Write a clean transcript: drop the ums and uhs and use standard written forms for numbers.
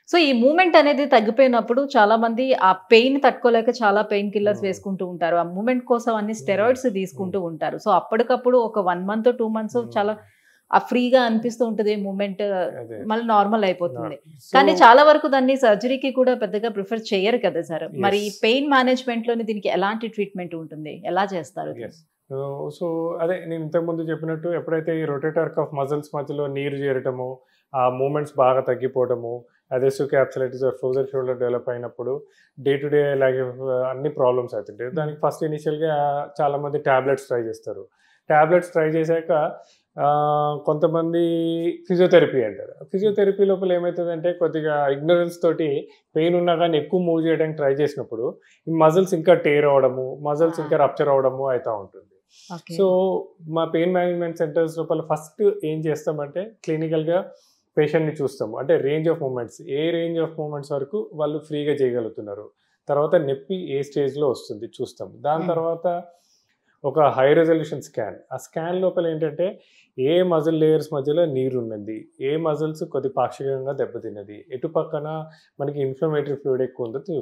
So, ఈ movement అనేది తగ్గిపోయినప్పుడు చాలామంది ఆ పెయిన్ తట్టుకోలేక చాలా పెయిన్ కిల్లర్స్ హ్మ్. వేసుకుంటూ ఉంటారు. ఆ మూవ్‌మెంట్ కోసం అన్ని హ్మ్. స్టెరాయిడ్స్ హ్మ్. తీసుకుంటూ ఉంటారు. సో, అప్పటికప్పుడు ఒక 1 మంత్, 2 మంత్స్ హ్మ్. చాలా ఫ్రీగా అనిపిస్తూ ఉంటది. మూవ్‌మెంట్ అదే. మళ్ళీ నార్మల్ అయిపోతుంది. సో కానీ చాలా వరకు దాన్ని సర్జరీకి కూడా పెద్దగా ప్రిఫర్ చెయ్యరు కదా సార్. మరి యెస్. పెయిన్ మేనేజ్‌మెంట్‌లోని దీనికి ఎలాంటి ట్రీట్మెంట్ ఉంటుంది? ఎలా చేస్తారు దీన్ని? యెస్. సో, అదే నేను ఇంతకుముందు చెప్పినట్టు ఎప్పుడైతే ఈ రొటేటర్ కఫ్ మజిల్స్ మధ్యలో నీరు చేరటము, ఆ మూవ్‌మెంట్స్ బాగా తగ్గిపోవటము, adhesive capsulitis or frozen shoulder develop అయినప్పుడు డే టు డే లైఫ్ అన్ని ప్రాబ్లమ్స్ అవుతుంటాయి. హ్మ్. దానికి ఫస్ట్ ఇనీషియల్‌గా చాలామంది టాబ్లెట్స్ ట్రై చేస్తారు. టాబ్లెట్స్ ట్రై చేశాక కొంతమంది ఫిజియోథెరపీ అంటారు. ఫిజియోథెరపీ లోపల ఏమైతదంటే కొద్దిగా ఇగ్నోరెన్స్ తోటి పెయిన్ ఉన్నా గానీ ఎక్కువ మూవ్ చేయడానికి ట్రై చేసినప్పుడు ఈ మజిల్స్ ఇంకా టేర్ అవ్వడము, మజిల్స్ ఇంకా ఆ! రప్చర్ అవ్వడము అయితా ఉంటుంది. ఓకే. సో, మా పెయిన్ మేనేజ్మెంట్ సెంటర్స్ లోపల ఫస్ట్ ఏం చేస్తామంటే క్లినికల్‌గా పేషెంట్‌ని చూస్తాము. అంటే range of movements. A range of movements వరకు వాళ్ళు ఫ్రీగా చేయగలుగుతున్నారు. తర్వాత నొప్పి ఏ స్టేజ్‌లో వస్తుంది చూస్తాం. దాని హ్మ్. తర్వాత ఒక హై రిజల్యూషన్ స్కాన్. ఆ స్కాన్ లోపల ఏంటంటే ఏ మజిల్ లేయర్స్ మధ్యలో నీరున్నది, ఏ మజిల్స్ కొద్ది పాక్షికంగా దెబ్బతిన్నది, ఎటు పక్కన మనకి ఇన్‌ఫ్లమేటరీ ఫ్లూయిడ్ ఎక్కువ ఉందో చూస్తాం.